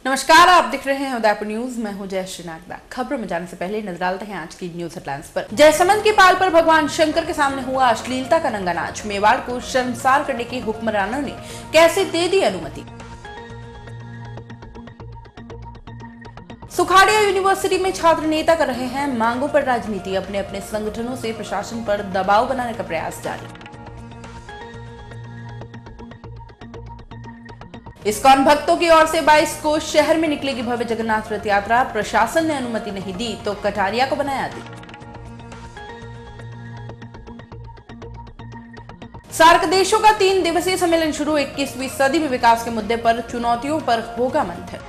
नमस्कार, आप देख रहे हैं उदयपुर न्यूज। मैं हूं जयश्री नागदा। खबरों में जाने से पहले नजर डालते हैं आज की न्यूज हेडलाइंस पर। जयसमंद की पाल पर भगवान शंकर के सामने हुआ अश्लीलता का नंगा नाच। मेवाड़ को शर्मसार करने की हुक्मरानों ने कैसे दे दी अनुमति। सुखाड़िया यूनिवर्सिटी में छात्र नेता कर रहे हैं मांगों पर राजनीति। अपने अपने संगठनों से प्रशासन पर दबाव बनाने का प्रयास जारी। इस्कॉन भक्तों की ओर से 22 को शहर में निकलेगी भव्य जगन्नाथ रथ यात्रा। प्रशासन ने अनुमति नहीं दी तो कटारिया को बनाया दी। सार्क देशों का 3 दिवसीय सम्मेलन शुरू। 21वीं सदी में विकास के मुद्दे पर चुनौतियों पर होगा मंथन।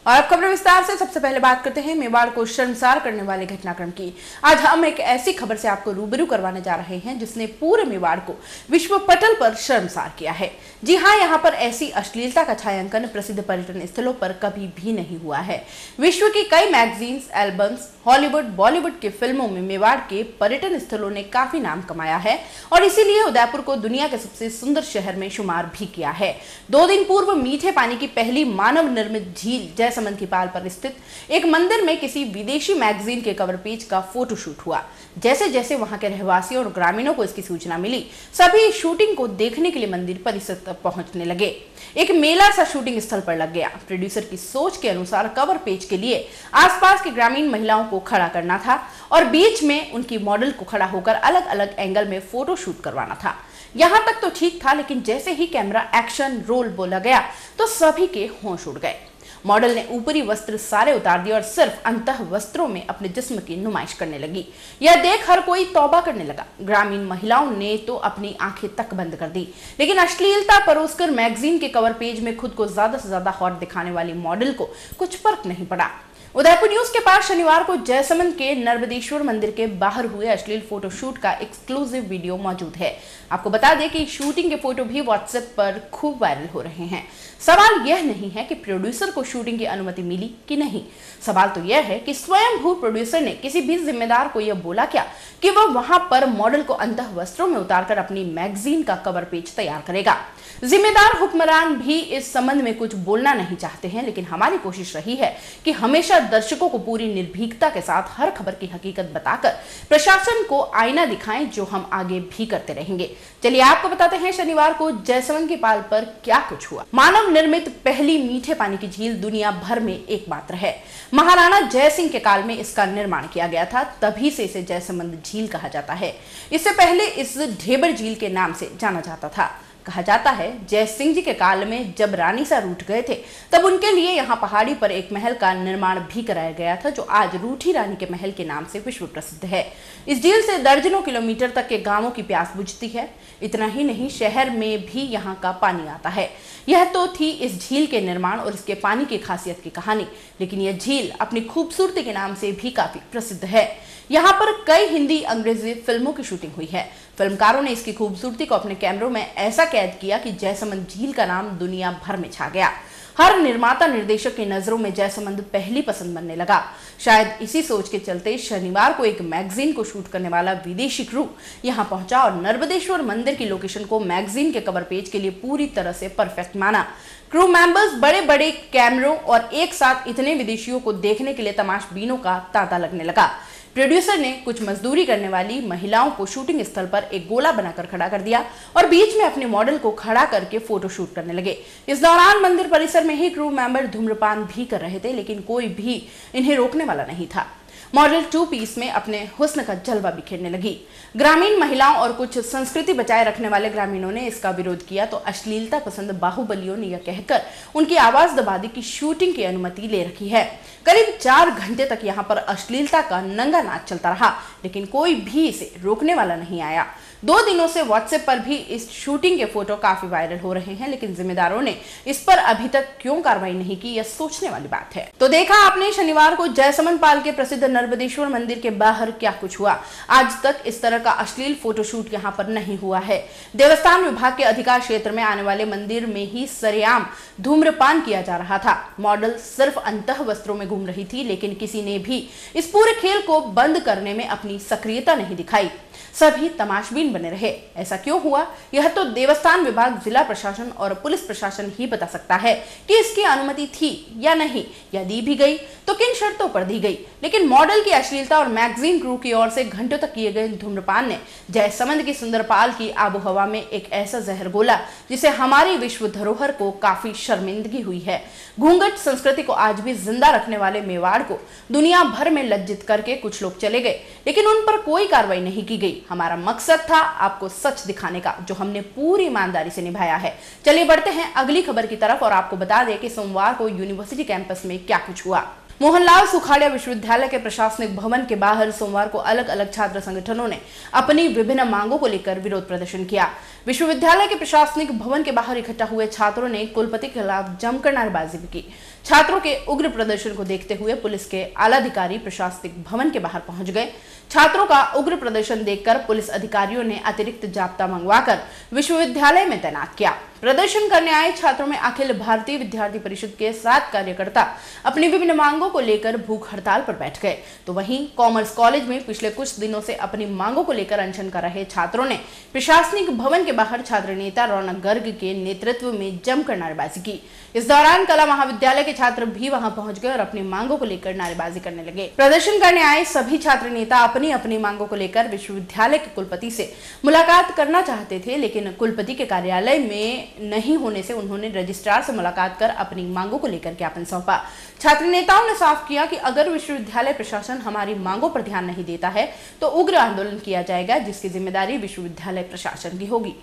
और अब खबर विस्तार से। सबसे पहले बात करते हैं मेवाड़ को शर्मसार करने वाले घटनाक्रम की। आज हम एक ऐसी खबर से आपको रूबरू करवाने जा रहे हैं जिसने पूरे मेवाड़ को विश्व पटल पर शर्मसार किया है। जी हां, यहां पर ऐसी अश्लीलता का छायांकन प्रसिद्ध पर्यटन स्थलों पर कभी भी नहीं हुआ है। विश्व की कई मैगजीन्स, एल्बम्स, हॉलीवुड, बॉलीवुड की फिल्मों में मेवाड़ के पर्यटन स्थलों ने काफी नाम कमाया है और इसीलिए उदयपुर को दुनिया के सबसे सुंदर शहर में शुमार भी किया है। 2 दिन पूर्व मीठे पानी की पहली मानव निर्मित झील जयसमंद की पाल पर स्थित एक मंदिर में किसी विदेशी मैगजीन के कवर पेज का फोटोशूट हुआ। जैसे जैसे वहां के रहवासियों और ग्रामीणों को इसकी सूचना मिली, सभी शूटिंग को देखने के लिए मंदिर परिसर तक पहुंचने लगे। एक मेला सा शूटिंग स्थल पर लग गया। प्रोड्यूसर की सोच के अनुसार कवर पेज के लिए आसपास की ग्रामीण महिलाओं को खड़ा करना था और बीच में उनकी मॉडल को खड़ा होकर अलग अलग एंगल में फोटो शूट करवाना था। यहां तक तो ठीक था, लेकिन जैसे ही कैमरा एक्शन रोल बोला गया तो सभी के होश उड़ गए। मॉडल ने ऊपरी वस्त्र सारे उतार दिए और सिर्फ अंतः वस्त्रों में अपने जिस्म की नुमाइश करने लगी। यह देख हर कोई तौबा करने लगा। ग्रामीण महिलाओं ने तो अपनी आंखें तक बंद कर दी। लेकिन अश्लीलता परोसकर मैगजीन के कवर पेज में खुद को ज्यादा से ज्यादा हॉट दिखाने वाली मॉडल को कुछ फर्क नहीं पड़ा। उदयपुर न्यूज के पास शनिवार को जयसमंद के नर्मदेश्वर मंदिर के बाहर हुए अश्लील फोटोशूट का एक्सक्लूसिव वीडियो मौजूद है। आपको बता दें कि शूटिंग के फोटो भी व्हाट्सएप पर खूब वायरल हो रहे हैं। सवाल यह नहीं है कि प्रोड्यूसर को शूटिंग की अनुमति मिली कि नहीं। सवाल तो यह है कि स्वयं भू प्रोड्यूसर ने किसी भी जिम्मेदार को यह बोला क्या कि वह वहां पर मॉडल को अंतः वस्त्रों में उतारकर अपनी मैगजीन का कवर पेज तैयार करेगा। जिम्मेदार हुक्मरान भी इस संबंध में कुछ बोलना नहीं चाहते हैं, लेकिन हमारी कोशिश रही है कि हमेशा दर्शकों को पूरी निर्भीकता के साथ हर खबर की हकीकत बताकर प्रशासन को आईना दिखाएं, जो हम आगे भी करते रहेंगे। चलिए आपको बताते हैं शनिवार को जयसमंद की पाल पर क्या कुछ हुआ। मानव निर्मित पहली मीठे पानी की झील दुनिया भर में एकमात्र है। महाराणा जय सिंह के काल में इसका निर्माण किया गया था, तभी से इसे जयसमंद झील कहा जाता है। इससे पहले इस ढेबर झील के नाम से जाना जाता था। कहा जाता है जय सिंह जी के काल में जब रानी सा रूठ गए थे, तब उनके लिए यहाँ पहाड़ी पर एक महल का निर्माण भी कराया गया था, जो आज रूठी रानी के महल के नाम से विश्व प्रसिद्ध है। इस झील से दर्जनों किलोमीटर तक के गांवों की प्यास बुझती है। इतना ही नहीं, शहर में भी यहाँ का पानी आता है। यह तो थी इस झील के निर्माण और इसके पानी की खासियत की कहानी, लेकिन यह झील अपनी खूबसूरती के नाम से भी काफी प्रसिद्ध है। यहाँ पर कई हिंदी, अंग्रेजी फिल्मों की शूटिंग हुई है। फिल्मकारों ने इसकी खूबसूरती को अपने कैमरों में ऐसा कैद किया कि जयसमंद झील का नाम दुनिया भर में छा गया। हर निर्माता निर्देशक की नजरों में जयसमंद पहली पसंद बनने लगा। शायद इसी सोच के चलते शनिवार को एक मैगजीन को शूट करने वाला विदेशी क्रू यहां पहुंचा और नर्मदेश्वर मंदिर की लोकेशन को मैगजीन के कवर पेज के लिए पूरी तरह से परफेक्ट माना। क्रू मेंबर्स बड़े बड़े कैमरों और एक साथ इतने विदेशियों को देखने के लिए तमाशबीनों का तांता लगने लगा। प्रोड्यूसर ने कुछ मजदूरी करने वाली महिलाओं को शूटिंग स्थल पर एक गोला बनाकर खड़ा कर दिया और बीच में अपने मॉडल को खड़ा करके फोटो शूट करने लगे। इस दौरान मंदिर परिसर में ही क्रू मेंबर धूम्रपान भी कर रहे थे, लेकिन कोई भी इन्हें रोकने वाला नहीं था। मॉडल 2 पीस में अपने हुस्न का जलवा बिखेरने लगी। ग्रामीण महिलाओं और कुछ संस्कृति बचाए रखने वाले ग्रामीणों ने इसका विरोध किया तो अश्लीलता पसंद बाहुबलियों ने यह कहकर उनकी आवाज दबा दी कि शूटिंग की अनुमति ले रखी है। करीब 4 घंटे तक यहाँ पर अश्लीलता का नंगा नाच चलता रहा, लेकिन कोई भी इसे रोकने वाला नहीं आया। 2 दिनों से व्हाट्सएप पर भी इस शूटिंग के फोटो काफी वायरल हो रहे हैं, लेकिन जिम्मेदारों ने इस पर अभी तक क्यों कार्रवाई नहीं की, यह सोचने वाली बात है। तो देखा आपने शनिवार को जयसमंद पाल के प्रसिद्ध नर्मदेश्वर मंदिर के बाहर क्या कुछ हुआ। आज तक इस तरह का अश्लील फोटोशूट यहाँ पर नहीं हुआ है। देवस्थान विभाग के अधिकार क्षेत्र में आने वाले मंदिर में ही सरेआम धूम्रपान किया जा रहा था। मॉडल सिर्फ अंतः वस्त्रों में घूम रही थी, लेकिन किसी ने भी इस पूरे खेल को बंद करने में अपनी सक्रियता नहीं दिखाई। सभी तमाशबीन बने रहे। ऐसा क्यों हुआ, यह तो देवस्थान विभाग, जिला प्रशासन और पुलिस प्रशासन ही बता सकता है कि इसकी अनुमति थी या नहीं, या दी भी गई तो किन शर्तों पर दी गई। लेकिन मॉडल की अश्लीलता और मैगजीन क्रू की ओर से घंटों तक किए गए धूम्रपान ने जयसमंद की सुंदरपाल की आबोहवा में एक ऐसा जहर घोला जिसे हमारी विश्व धरोहर को काफी शर्मिंदगी हुई है। घूंघट संस्कृति को आज भी जिंदा रखने वाले मेवाड़ को दुनिया भर में लज्जित करके कुछ लोग चले गए, लेकिन उन पर कोई कार्रवाई नहीं की गई। हमारा मकसद था आपको सच दिखाने का, जो हमने पूरी ईमानदारी से निभाया है। चलिए बढ़ते हैं अगली खबर की तरफ और आपको बता दें कि सोमवार को यूनिवर्सिटी कैंपस में क्या कुछ हुआ। मोहनलाल सुखाड़िया विश्वविद्यालय के प्रशासनिक भवन के बाहर सोमवार को अलग अलग छात्र संगठनों ने अपनी विभिन्न मांगों को लेकर विरोध प्रदर्शन किया। विश्वविद्यालय के प्रशासनिक भवन के बाहर इकट्ठा हुए छात्रों ने कुलपति के खिलाफ जमकर नारेबाजी भी की। छात्रों के उग्र प्रदर्शन को देखते हुए पुलिस के आलाधिकारी प्रशासनिक भवन के बाहर पहुंच गए। छात्रों का उग्र प्रदर्शन देखकर पुलिस अधिकारियों ने अतिरिक्त जाब्ता मंगवाकर विश्वविद्यालय में तैनात किया। प्रदर्शन करने आए छात्रों में अखिल भारतीय विद्यार्थी परिषद के 7 कार्यकर्ता अपनी विभिन्न मांगों को लेकर भूख हड़ताल पर बैठ गए, तो वहीं कॉमर्स कॉलेज में पिछले कुछ दिनों से अपनी मांगों को लेकर अनशन कर रहे छात्रों ने प्रशासनिक भवन के बाहर छात्र नेता रौनक गर्ग के नेतृत्व में जमकर नारेबाजी की। इस दौरान कला महाविद्यालय के छात्र भी वहां पहुंच गए और अपनी मांगों को लेकर नारेबाजी करने लगे। प्रदर्शन करने आए सभी छात्र नेता अपनी अपनी मांगों को लेकर विश्वविद्यालय के कुलपति से मुलाकात करना चाहते थे, लेकिन कुलपति के कार्यालय में नहीं होने से उन्होंने रजिस्ट्रार से मुलाकात कर अपनी मांगों को लेकर ज्ञापन सौंपा। छात्र नेताओं ने साफ किया कि अगर विश्वविद्यालय प्रशासन हमारी मांगों पर ध्यान नहीं देता है तो उग्र आंदोलन किया जाएगा, जिसकी जिम्मेदारी विश्वविद्यालय प्रशासन की होगी।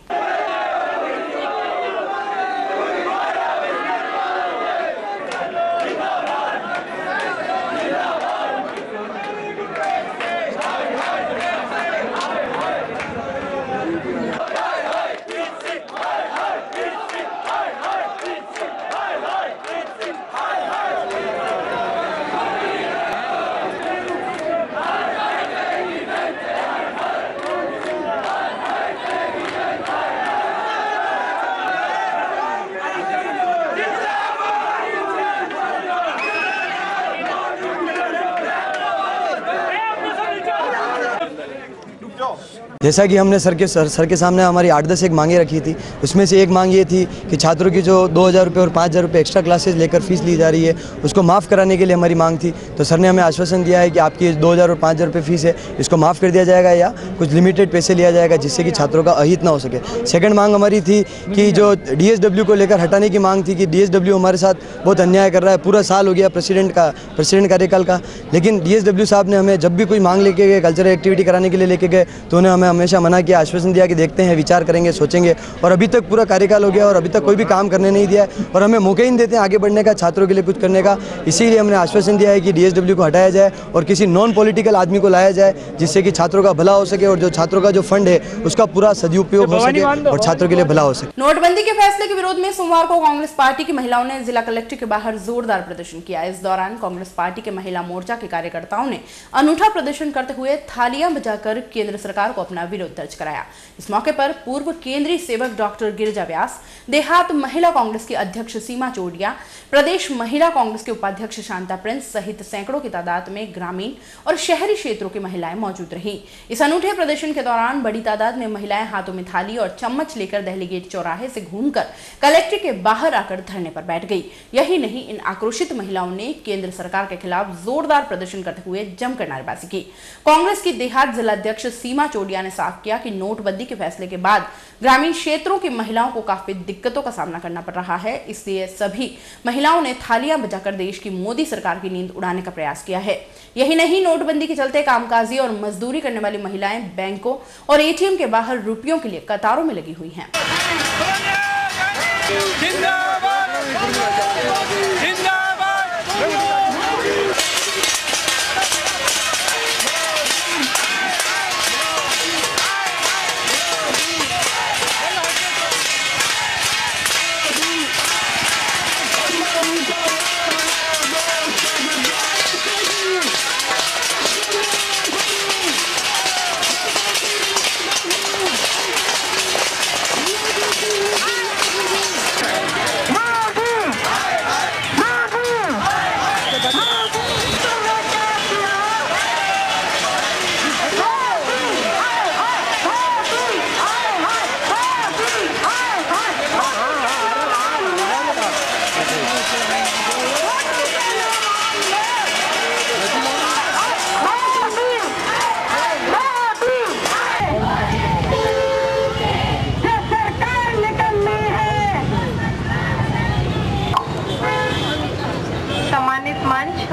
जैसा कि हमने सर के सामने हमारी 8-10 एक मांगे रखी थी, उसमें से एक मांग ये थी कि छात्रों की जो 2,000 रुपये और 5,000 रुपये एक्स्ट्रा क्लासेस लेकर फीस ली जा रही है उसको माफ़ कराने के लिए हमारी मांग थी। तो सर ने हमें आश्वासन दिया है कि आपकी 2,000 और 5,000 रुपये फीस है, इसको माफ़ कर दिया जाएगा या कुछ लिमिटेड पैसे लिया जाएगा जिससे कि छात्रों का अहित ना हो सके। सेकंड मांग हमारी थी कि जो DSW को लेकर हटाने की मांग थी कि DSW हमारे साथ बहुत अन्याय कर रहा है। पूरा साल हो गया प्रेसिडेंट कार्यकाल का, लेकिन DSW साहब ने हमें जब भी कोई मांग लेके गए, कल्चरल एक्टिविटी कराने के लिए लेके गए, तो उन्हें हमें हमेशा मना किया, आश्वासन दिया कि देखते हैं, विचार करेंगे, सोचेंगे। और अभी तक पूरा कार्यकाल हो गया और अभी तक कोई भी काम करने नहीं दिया है और हमें मौके ही नहीं देते हैं आगे बढ़ने का, छात्रों के लिए कुछ करने का। इसीलिए हमने आश्वासन दिया है कि DSW को हटाया जाए और किसी नॉन पॉलिटिकल आदमी को लाया जाए जिससे कि छात्रों का भला हो सके और जो छात्रों का जो फंड है उसका पूरा सदुपयोग हो सके और छात्रों के लिए भला हो सके। नोटबंदी के फैसले के विरोध में सोमवार को कांग्रेस पार्टी की महिलाओं ने जिला कलेक्टर के बाहर जोरदार प्रदर्शन किया। इस दौरान कांग्रेस पार्टी के महिला मोर्चा के कार्यकर्ताओं ने अनूठा प्रदर्शन करते हुए थालियां बजाकर केंद्र सरकार को अपना विरोध दर्ज कराया। इस मौके पर पूर्व केंद्रीय सेवक डॉक्टर गिरिजा व्यास, देहात महिला कांग्रेस की अध्यक्ष सीमा चोडिया, प्रदेश महिला कांग्रेस के उपाध्यक्ष शांता प्रिंस सहित सैकड़ों की तादाद में ग्रामीण और शहरी क्षेत्रों की महिलाएं मौजूद रहीं। इस अनूठे प्रदर्शन के दौरान बड़ी तादाद में महिलाएं हाथों में थाली और चम्मच लेकर दहली गेट चौराहे से घूमकर कलेक्ट्रेट के बाहर आकर धरने पर बैठ गई। यही नहीं, इन आक्रोशित महिलाओं ने केंद्र सरकार के खिलाफ जोरदार प्रदर्शन करते हुए जमकर नारेबाजी की। कांग्रेस की देहात जिलाध्यक्ष सीमा चोडिया ने साफ किया कि नोटबंदी के फैसले के बाद ग्रामीण क्षेत्रों की महिलाओं को काफी दिक्कतों का सामना करना पड़ रहा है, इसलिए सभी महिलाओं ने थालियां बजाकर देश की मोदी सरकार की नींद उड़ाने का प्रयास किया है। यही नहीं, नोटबंदी के चलते कामकाजी और मजदूरी करने वाली महिलाएं बैंकों और ATM के बाहर रुपयों के लिए कतारों में लगी हुई हैं।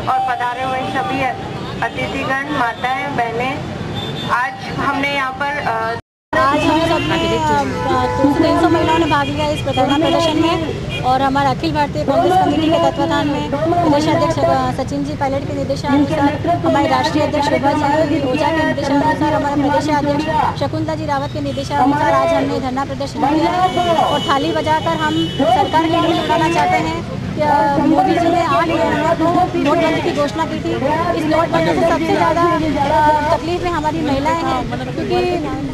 और पधारे हुए सभी अतिथिगण, माताएं, बहनें, आज हमने यहाँ पर आज हम सब 300 महिलाओं ने भाग लिया इस धरना प्रदर्शन में और हमारा अखिल भारतीय कांग्रेस कमेटी के तत्वाधान में प्रदेश अध्यक्ष सचिन जी पायलट के निर्देशानुसार, हमारे राष्ट्रीय अध्यक्ष शोभा जी ओझा के निर्देशानुसार, हमारे प्रदेश अध्यक्ष शकुंतला जी रावत के निर्देशानुसार आज हमने धरना प्रदर्शन किया है और थाली बजाकर हम सरकार के लिए बताना चाहते हैं कि मोदी जी ने 8 नवंबर को नोटबंदी की घोषणा की थी। इस नोटबंदी से सबसे ज़्यादा तकलीफ में हमारी महिलाएं हैं, क्योंकि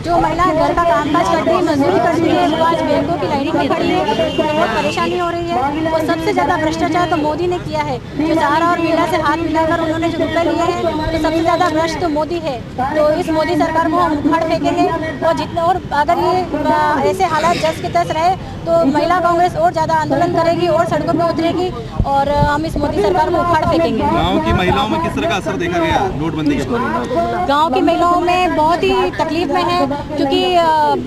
जो महिलाएं घर का कामकाज करती है, मजदूरी करती है, वो आज बैंकों की लाइनिंग में खड़ी है, बहुत परेशानी हो रही है। और सबसे ज़्यादा भ्रष्टाचार तो मोदी ने किया है, जो सहारा और मीरा से हाथ मिलाकर उन्होंने जो रुपये लिए हैं, तो सबसे ज़्यादा भ्रष्ट तो मोदी है। तो इस मोदी सरकार को हम उखाड़ फेंकेंगे और जितने और अगर ये ऐसे हालात जस के तस रहे तो महिला कांग्रेस और ज़्यादा आंदोलन करेगी और सड़कों पर उतरेगी और हम इस मोदी सरकार को उखाड़ फेंकेंगे। गांव की महिलाओं में किस तरह का असर देखा गया नोटबंदी के बाद? गांव की महिलाओं में बहुत ही तकलीफ में है, क्योंकि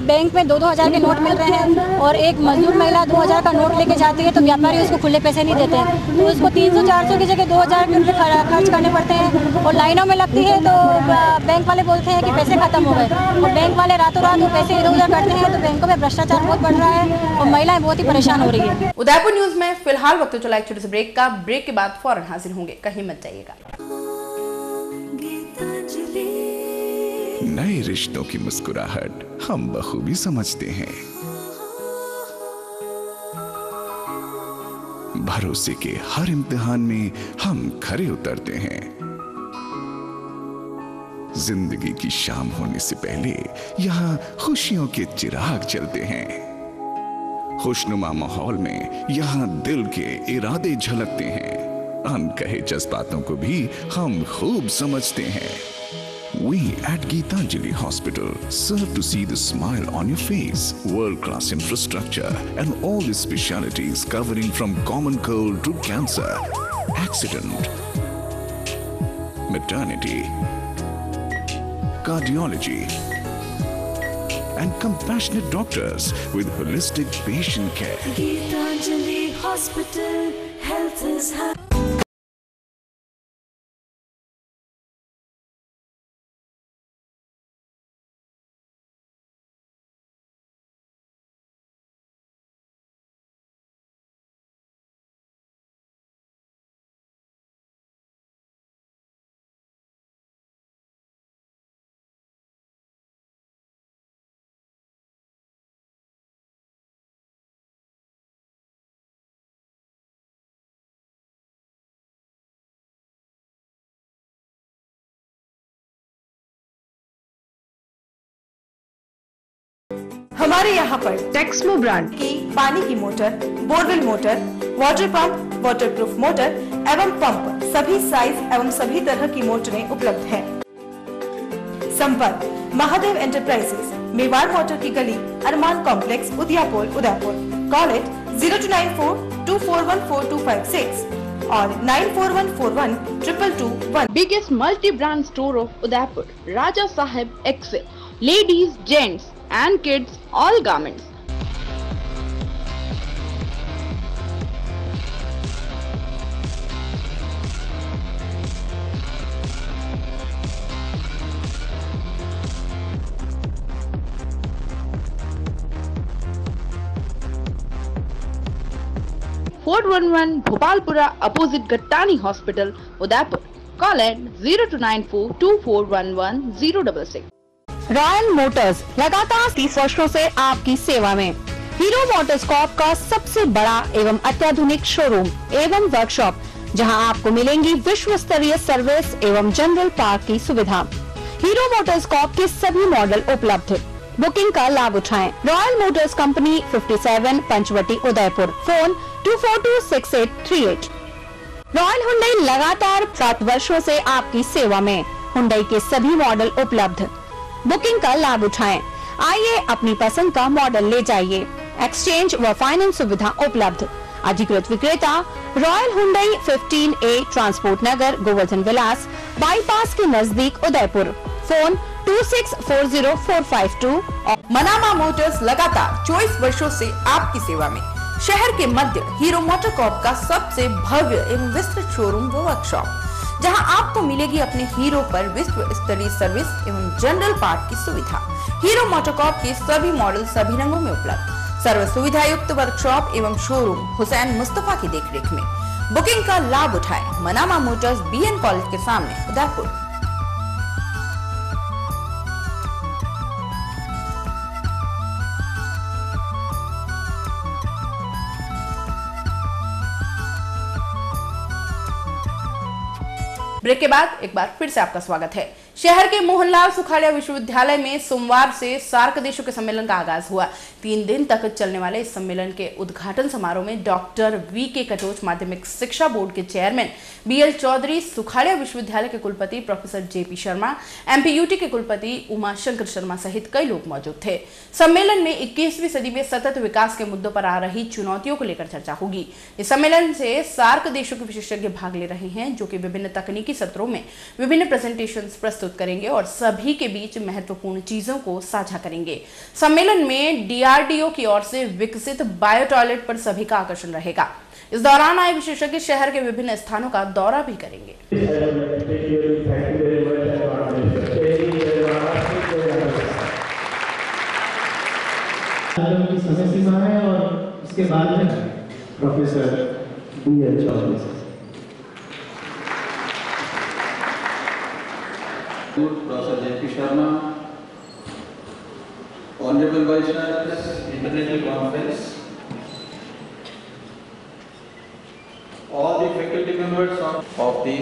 बैंक में 2-2 हज़ार के नोट मिल रहे हैं और एक मजदूर महिला 2 हज़ार का नोट लेके जाती है तो व्यापारी उसको खुले पैसे नहीं देते हैं, तो उसको 300-400 की जगह 2,000 रुपये खर्च करने पड़ते हैं और लाइनों में लगती है तो बैंक वाले बोलते हैं कि पैसे खत्म हो गए और बैंक वाले रातों रात वो पैसे इधर उधर करते हैं, तो बैंकों में भ्रष्टाचार बहुत बढ़ रहा है और महिलाएं बहुत ही परेशान हो रही है। उदयपुर न्यूज में फिलहाल वक्त चला एक छोटे से ब्रेक का। ब्रेक के बाद फौरन हाजिर होंगे, कहीं मत जाइएगा। नए रिश्तों की मुस्कुराहट हम बखूबी समझते हैं, भरोसे के हर इम्तिहान में हम खरे उतरते हैं। जिंदगी की शाम होने से पहले यहाँ खुशियों के चिराग जलते हैं। खुशनुमा माहौल में यहाँ दिल के इरादे झलकते हैं, अनकहे जज्बातों को भी हम खूब समझते हैं। We at Geetanjali Hospital serve to see the smile on your face. World-class infrastructure and all the specialities covering from common cold to cancer, accident, maternity, cardiology, and compassionate doctors with holistic patient care. Geetanjali Hospital, health is high. हमारे यहाँ पर Texmo brand की पानी की motor, borewell motor, water pump, waterproof motor एवं pump सभी size एवं सभी तरह की मोटरें उपलब्ध हैं। संपर्क महादेव एंटरप्राइजेस, मेवाड़ मोटर की गली, Armaan complex, Udaipur, Udaipur. Call it 0294241426 और 9414122221। Biggest multi-brand store of Udaipur, Raja Sahib Excel, ladies, gents and kids, all garments. Fort 11 Bhopalpura opposite Gattani Hospital, Udaipur. Call at 029424110066. Royal Motors लगातार 30 वर्षों से आपकी सेवा में। हीरो मोटरकॉर्प का सबसे बड़ा एवं अत्याधुनिक शोरूम एवं वर्कशॉप, जहां आपको मिलेंगी विश्व स्तरीय सर्विस एवं जनरल पार्क की सुविधा। हीरो मोटरकॉर्प के सभी मॉडल उपलब्ध। बुकिंग का लाभ उठाएं। Royal motors company 57 Panchvati Udaipur. Phone 2426838। Royal Hyundai लगातार 7 वर्षों से आपकी सेवा में। हुंडई के सभी मॉडल उपलब्ध। बुकिंग का लाभ उठाएं। आइए अपनी पसंद का मॉडल ले जाइए। एक्सचेंज व फाइनेंस सुविधा उपलब्ध। अधिकृत विक्रेता रॉयल हुंडई 15A ट्रांसपोर्ट नगर, गोवर्धन विलास, बाईपास के नजदीक उदयपुर। फोन 26404552। मनामा मोटर्स लगातार 24 वर्षों से आपकी सेवा में। शहर के मध्य हीरो मोटरकॉर्प का सबसे भव्य एवं विस्तृत शोरूम व वर्कशॉप। जहां आपको मिलेगी अपने हीरो पर विश्व स्तरीय सर्विस एवं जनरल पार्ट की सुविधा। हीरो मोटोकॉर्प के सभी मॉडल सभी रंगों में उपलब्ध। सर्व सुविधा युक्त वर्कशॉप एवं शोरूम हुसैन मुस्तफा की देखरेख में। बुकिंग का लाभ उठाएं। मनामा मोटर्स BN कॉलेज के सामने उदयपुर। ब्रेक के बाद एक बार फिर से आपका स्वागत है। शहर के मोहनलाल सुखाड़िया विश्वविद्यालय में सोमवार से सार्क देशों के सम्मेलन का आगाज हुआ। 3 दिन तक चलने वाले इस सम्मेलन के उद्घाटन समारोह में डॉक्टर VK कटोच माध्यमिक शिक्षा बोर्ड के चेयरमैन, BL चौधरी, सुखाड़िया विश्वविद्यालय के कुलपति प्रोफेसर JP शर्मा, MPUT के कुलपति उमा शंकर शर्मा सहित कई लोग मौजूद थे। सम्मेलन में 21वीं सदी में सतत विकास के मुद्दों पर आ रही चुनौतियों को लेकर चर्चा होगी। इस सम्मेलन से सार्क देशों के विशेषज्ञ भाग ले रहे हैं, जो कि विभिन्न तकनीकी सत्रों में विभिन्न प्रेजेंटेशंस प्रस्तुत करेंगे और सभी के बीच महत्वपूर्ण चीजों को साझा करेंगे। सम्मेलन में DRDO की ओर से विकसित बायो टॉयलेट पर सभी का आकर्षण रहेगा। इस दौरान आए विशेषज्ञ शहर के विभिन्न स्थानों का दौरा भी करेंगे। समय सीमा है और इसके बाद में professor BL Chaudhary, Professor JP Sharma, Honorable Vice Chancellor, International Conference, all the faculty members of the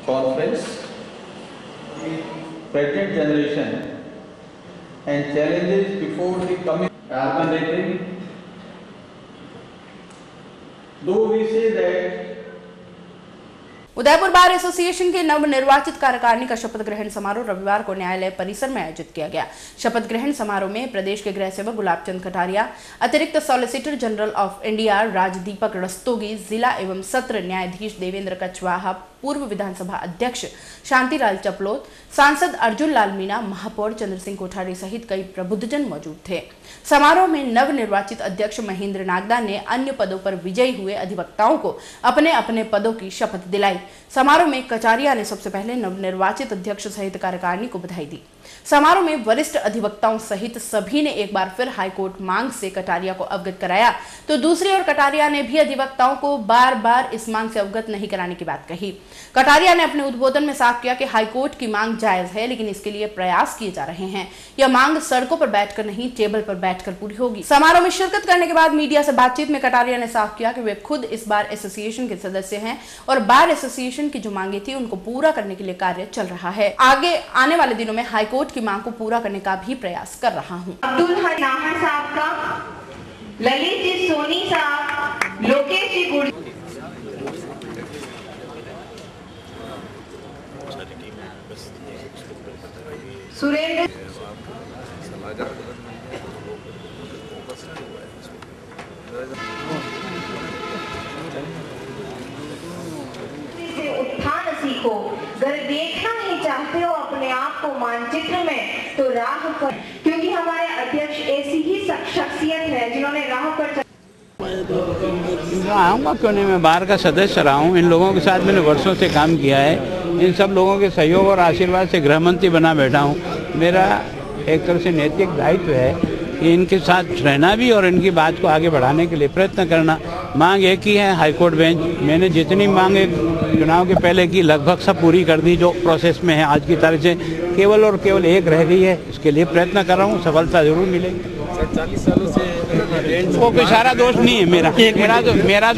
conference, the present generation and challenges before the coming urban rating. Though we say that Udaipur bar association के नवनिर्वाचित कार्यकारिणी का शपथ ग्रहण समारोह रविवार को न्यायालय परिसर में आयोजित किया गया। शपथ ग्रहण समारोह में प्रदेश के गृह सेवक गुलाबचंद कटारिया, अतिरिक्त solicitor general of India Rajdeepak Rastogi, जिला एवं सत्र न्यायाधीश देवेंद्र कछवाहा, पूर्व विधानसभा अध्यक्ष शांतिलाल चपलोत, सांसद अर्जुन लाल मीणा, महापौर चंद्र सिंह कोठारी सहित कई प्रबुद्धजन मौजूद थे। समारोह में नवनिर्वाचित अध्यक्ष महेंद्र नागदा ने अन्य पदों पर विजयी हुए अधिवक्ताओं को अपने अपने पदों की शपथ दिलाई। समारोह में कचारिया ने सबसे पहले नवनिर्वाचित अध्यक्ष सहित कार्यकारिणी को बधाई दी। समारोह में वरिष्ठ अधिवक्ताओं सहित सभी ने एक बार फिर हाईकोर्ट मांग से कटारिया को अवगत कराया, तो दूसरी ओर कटारिया ने भी अधिवक्ताओं को बार बार इस मांग से अवगत नहीं कराने की बात कही। कटारिया ने अपने उद्बोधन में साफ किया कि हाईकोर्ट की मांग जायज है, लेकिन इसके लिए प्रयास किए जा रहे हैं। यह मांग सड़कों पर बैठकर नहीं, टेबल पर बैठकर पूरी होगी। समारोह में शिरकत करने के बाद मीडिया से बातचीत में कटारिया ने साफ किया कि वे खुद इस बार एसोसिएशन के सदस्य हैं और बार एसोसिएशन की जो मांगे थी उनको पूरा करने के लिए कार्य चल रहा है। आगे आने वाले दिनों में हाईकोर्ट की मांग को पूरा करने का भी प्रयास कर रहा हूँ। अब्दुल नाहर साहब का, ललित जी सोनी साहब, लोकेश जी गुड़, सुरेंद्र उत्थान सीखो। अगर देखना ही चाहते हो अपने आप को मानचित्र में, तो राह पर, क्योंकि हमारे अध्यक्ष ऐसी ही शख्सियत है जिन्होंने राह पर आऊँगा क्यों नहीं, मैं बार का सदस्य रहा हूँ। इन लोगों के साथ मैंने वर्षों से काम किया है। इन सब लोगों के सहयोग और आशीर्वाद से गृह मंत्री बना बैठा हूँ। मेरा एक तरह से नैतिक दायित्व है कि इनके साथ रहना भी और इनकी बात को आगे बढ़ाने के लिए प्रयत्न करना। मांग एक ही है, हाईकोर्ट बेंच। मैंने जितनी मांगे चुनाव के पहले की लगभग सब पूरी कर दी, जो प्रोसेस में है। आज की तारीख से केवल और केवल एक रह गई है, इसके लिए प्रयत्न कर रहा हूँ। सफलता जरूर मिलेगी। 40 सालों से वो कोई सारा दोष नहीं है मेरा तो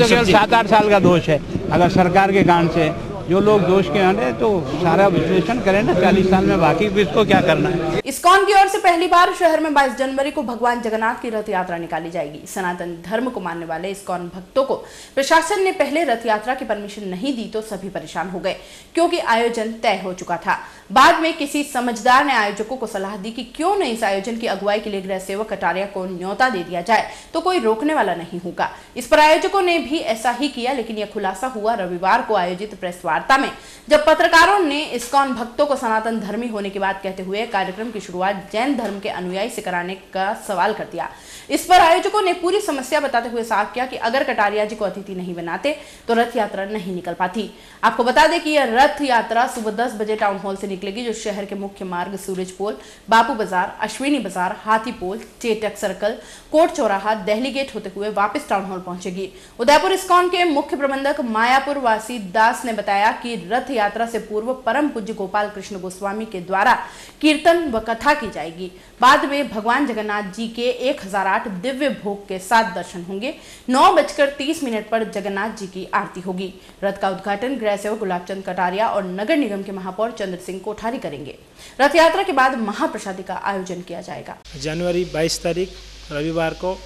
केवल 7-8 साल का दोष है। अगर सरकार के कारण से जो लोग दोष के हैं तो सारा विश्लेषण करें ना 40 साल में, बाकी भी इसको क्या करना है। इस्कॉन की ओर से पहली बार शहर में 22 जनवरी को भगवान जगन्नाथ की रथ यात्रा निकाली जाएगी। सनातन धर्म को मानने वाले इस्कॉन भक्तों को प्रशासन ने पहले रथ यात्रा की परमिशन नहीं दी तो सभी परेशान हो गए, क्योंकि आयोजन तय हो चुका था। बाद में किसी समझदार ने आयोजकों को सलाह दी कि क्यों न इस आयोजन की अगुवाई के लिए गृह सेवक कटारिया को न्योता दे दिया जाए, तो कोई रोकने वाला नहीं होगा। इस पर आयोजकों ने भी ऐसा ही किया, लेकिन यह खुलासा हुआ रविवार को आयोजित प्रेस वार्ता वार्ता में जब पत्रकारों ने इस्कॉन भक्तों को सनातन धर्मी होने की बात कहते हुए कार्यक्रम की शुरुआत जैन धर्म के अनुयायी से कराने का सवाल कर दिया। इस पर आयोजकों ने पूरी समस्या बताते हुए साफ किया कि अगर कटारिया जी को अतिथि नहीं बनाते तो रथ यात्रा नहीं निकल पाती। आपको बता दें कि यह रथ यात्रा सुबह 10 बजे टाउन हॉल से निकलेगी, जो शहर के मुख्य मार्ग सूरज पोल, बापू बाजार, अश्विनी बाजार, हाथी पोल, चेटक सर्कल, कोट चौराहा, दिल्ली गेट होते हुए वापस टाउन हॉल पहुंचेगी। उदयपुर इस्कॉन के मुख्य प्रबंधक मायापुर वासी दास ने बताया कि रथ यात्रा से पूर्व परम पूज्य गोपाल कृष्ण गोस्वामी के द्वारा कीर्तन व कथा की जाएगी। बाद में भगवान जगन्नाथ जी के 1008 दिव्य भोग के साथ दर्शन होंगे। 9:30 पर जगन्नाथ जी की आरती होगी। रथ का उद्घाटन गृह सेवक गुलाबचंद कटारिया और नगर निगम के महापौर चंद्र सिंह कोठारी करेंगे। रथ यात्रा के बाद महाप्रसादी का आयोजन किया जाएगा। जनवरी 22 तारीख रविवार को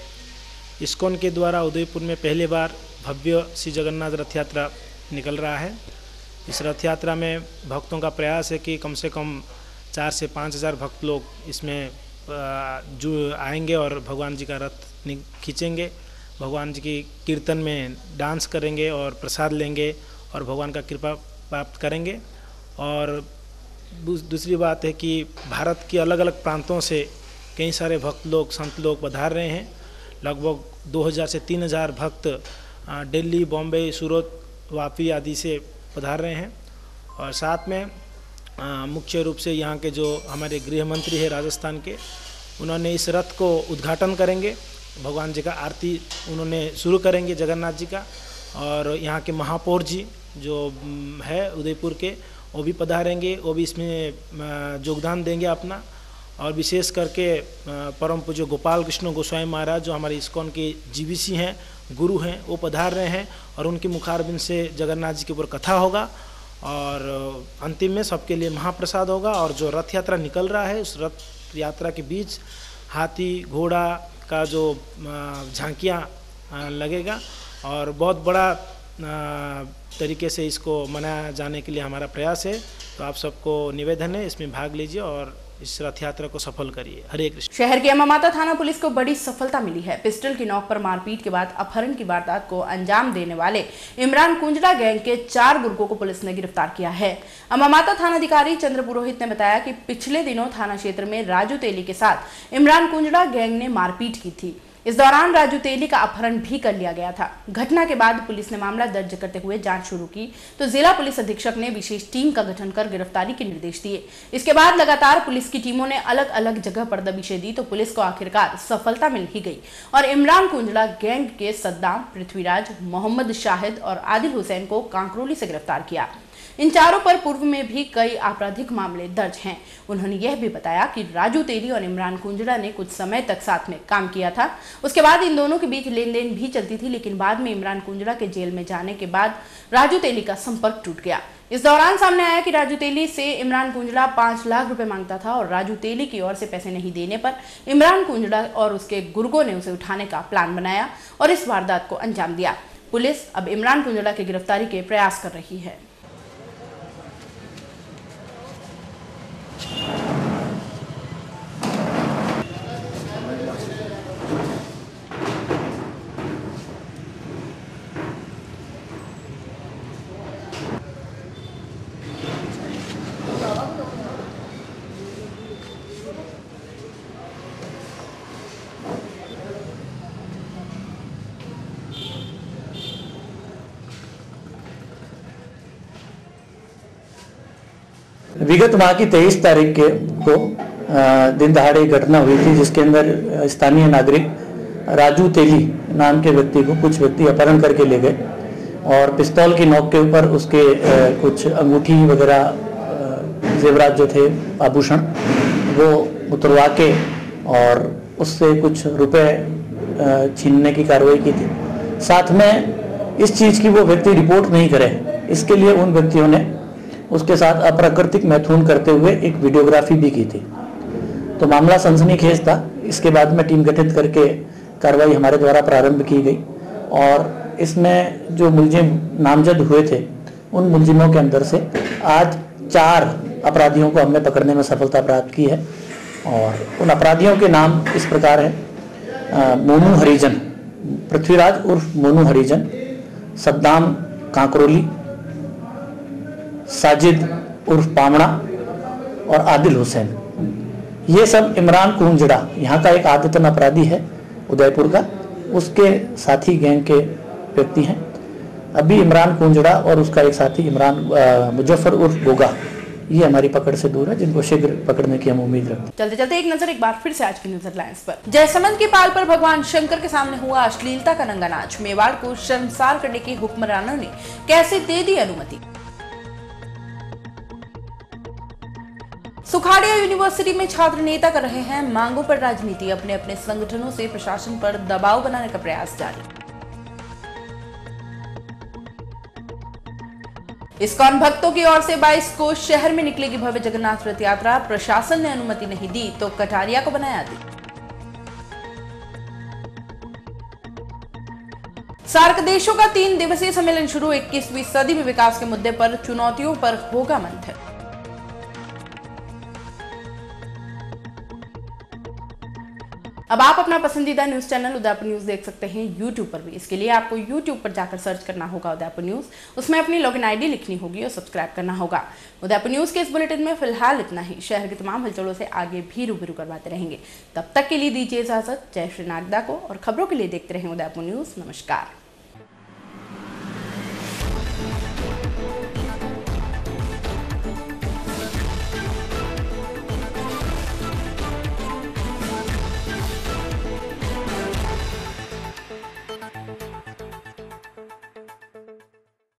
इस्कॉन के द्वारा उदयपुर में पहली बार भव्य श्री जगन्नाथ रथ यात्रा निकल रहा है। इस रथ यात्रा में भक्तों का प्रयास है कि कम से कम 4 से 5 हज़ार भक्त लोग इसमें जो आएंगे और भगवान जी का रथ खींचेंगे, भगवान जी की कीर्तन में डांस करेंगे और प्रसाद लेंगे और भगवान का कृपा प्राप्त करेंगे। और दूसरी बात है कि भारत के अलग अलग प्रांतों से कई सारे भक्त लोग, संत लोग पधार रहे हैं। लगभग 2000 से 3000 भक्त दिल्ली, बॉम्बे, सूरत, वापी आदि से पधार रहे हैं। और साथ में मुख्य रूप से यहाँ के जो हमारे गृह मंत्री है राजस्थान के, उन्होंने इस रथ को उद्घाटन करेंगे, भगवान जी का आरती उन्होंने शुरू करेंगे जगन्नाथ जी का। और यहाँ के महापौर जी जो है उदयपुर के, वो भी पधारेंगे, वो भी इसमें योगदान देंगे अपना। और विशेष करके परम पूज्य गोपाल कृष्ण गोस्वामी महाराज जो हमारे इस्कॉन के जीवीसी हैं, गुरु हैं, वो पधार रहे हैं और उनके मुखारबिंद से जगन्नाथ जी के ऊपर कथा होगा और अंतिम में सबके लिए महाप्रसाद होगा। और जो रथ यात्रा निकल रहा है, उस रथ यात्रा के बीच हाथी घोड़ा का जो झांकियाँ लगेगा और बहुत बड़ा तरीके से इसको मनाया जाने के लिए हमारा प्रयास है। तो आप सबको निवेदन है, इसमें भाग लीजिए और इस रथ यात्रा को सफल करिए। हरे कृष्ण। शहर की अम्मामाता थाना पुलिस को बड़ी सफलता मिली है। पिस्टल की नोक पर मारपीट के बाद अपहरण की वारदात को अंजाम देने वाले इमरान कुंजड़ा गैंग के 4 गुर्गों को पुलिस ने गिरफ्तार किया है। अम्मामाता थानाधिकारी चंद्र पुरोहित ने बताया कि पिछले दिनों थाना क्षेत्र में राजू तेली के साथ इमरान कुंजड़ा गैंग ने मारपीट की थी। इस दौरान राजू तेली का अपहरण भी कर लिया गया था। घटना के बाद पुलिस ने मामला दर्ज करते हुए जांच शुरू की तो जिला पुलिस अधीक्षक ने विशेष टीम का गठन कर गिरफ्तारी के निर्देश दिए। इसके बाद लगातार पुलिस की टीमों ने अलग अलग जगह पर दबिशें दी तो पुलिस को आखिरकार सफलता मिल ही गई और इमरान कुंजड़ा गैंग के सद्दाम, पृथ्वीराज, मोहम्मद शाहिद और आदिल हुसैन को कांकरोली से गिरफ्तार किया। इन चारों पर पूर्व में भी कई आपराधिक मामले दर्ज हैं। उन्होंने यह भी बताया कि राजू तेली और इमरान कुंजड़ा ने कुछ समय तक साथ में काम किया था। उसके बाद इन दोनों के बीच लेन देन भी चलती थी, लेकिन बाद में इमरान कुंजड़ा के जेल में जाने के बाद राजू तेली का संपर्क टूट गया। इस दौरान सामने आया कि राजू तेली से इमरान कुंजड़ा 5 लाख रुपए मांगता था और राजू तेली की ओर से पैसे नहीं देने पर इमरान कुंजड़ा और उसके गुर्गों ने उसे उठाने का प्लान बनाया और इस वारदात को अंजाम दिया। पुलिस अब इमरान कुंजड़ा की गिरफ्तारी के प्रयास कर रही है। विगत माह की 23 तारीख को दिन दहाड़े एक घटना हुई थी जिसके अंदर स्थानीय नागरिक राजू तेली नाम के व्यक्ति को कुछ व्यक्ति अपहरण करके ले गए और पिस्तौल की नोक के ऊपर उसके कुछ अंगूठी वगैरह जेवरात जो थे, आभूषण, वो उतरवा के और उससे कुछ रुपए छीनने की कार्रवाई की थी। साथ में इस चीज़ की वो व्यक्ति रिपोर्ट नहीं करे, इसके लिए उन व्यक्तियों ने उसके साथ अप्राकृतिक मैथुन करते हुए एक वीडियोग्राफी भी की थी। तो मामला सनसनीखेज था। इसके बाद में टीम गठित करके कार्रवाई हमारे द्वारा प्रारंभ की गई और इसमें जो मुलजिम नामजद हुए थे उन मुलजिमों के अंदर से आज 4 अपराधियों को हमने पकड़ने में सफलता प्राप्त की है। और उन अपराधियों के नाम इस प्रकार है: मोनू हरिजन, पृथ्वीराज उर्फ मोनू हरिजन, सद्दाम कांकरोली, साजिद उर्फ पामड़ा और आदिल हुसैन। ये सब इमरान कुंजड़ा, यहाँ का एक आदतन अपराधी है उदयपुर का, उसके साथी गैंग के व्यक्ति हैं। अभी इमरान कुंजड़ा और उसका एक साथी इमरान मुजफ्फर उर्फ गोगा, ये हमारी पकड़ से दूर है, जिनको शीघ्र पकड़ने की हम उम्मीद रखते हैं। चलते चलते एक नजर एक बार फिर से आज की न्यूज हेडलाइंस पर। जयसमंद की पाल पर भगवान शंकर के सामने हुआ अश्लीलता का नंगा नाच, मेवाड़ को शर्मसार करने के हुक्मरानों ने कैसे दे दी अनुमति। सुखाड़िया यूनिवर्सिटी में छात्र नेता कर रहे हैं मांगों पर राजनीति, अपने अपने संगठनों से प्रशासन पर दबाव बनाने का प्रयास जारी। इस्कॉन भक्तों की ओर से 22 को शहर में निकलेगी भव्य जगन्नाथ रथ यात्रा, प्रशासन ने अनुमति नहीं दी तो कटारिया को बनाया दी। सार्क देशों का 3 दिवसीय सम्मेलन शुरू, 21वीं सदी में विकास के मुद्दे पर चुनौतियों पर होगा मंथन। अब आप अपना पसंदीदा न्यूज चैनल उदयपुर न्यूज देख सकते हैं YouTube पर भी। इसके लिए आपको YouTube पर जाकर सर्च करना होगा उदयपुर न्यूज, उसमें अपनी लॉगिन आईडी लिखनी होगी और सब्सक्राइब करना होगा। उदयपुर न्यूज के इस बुलेटिन में फिलहाल इतना ही। शहर की तमाम हलचलों से आगे भी रूबरू करवाते रहेंगे। तब तक के लिए दीजिए इजाजत। जय श्री नागदा को, और खबरों के लिए देखते रहें उदयपुर न्यूज। नमस्कार।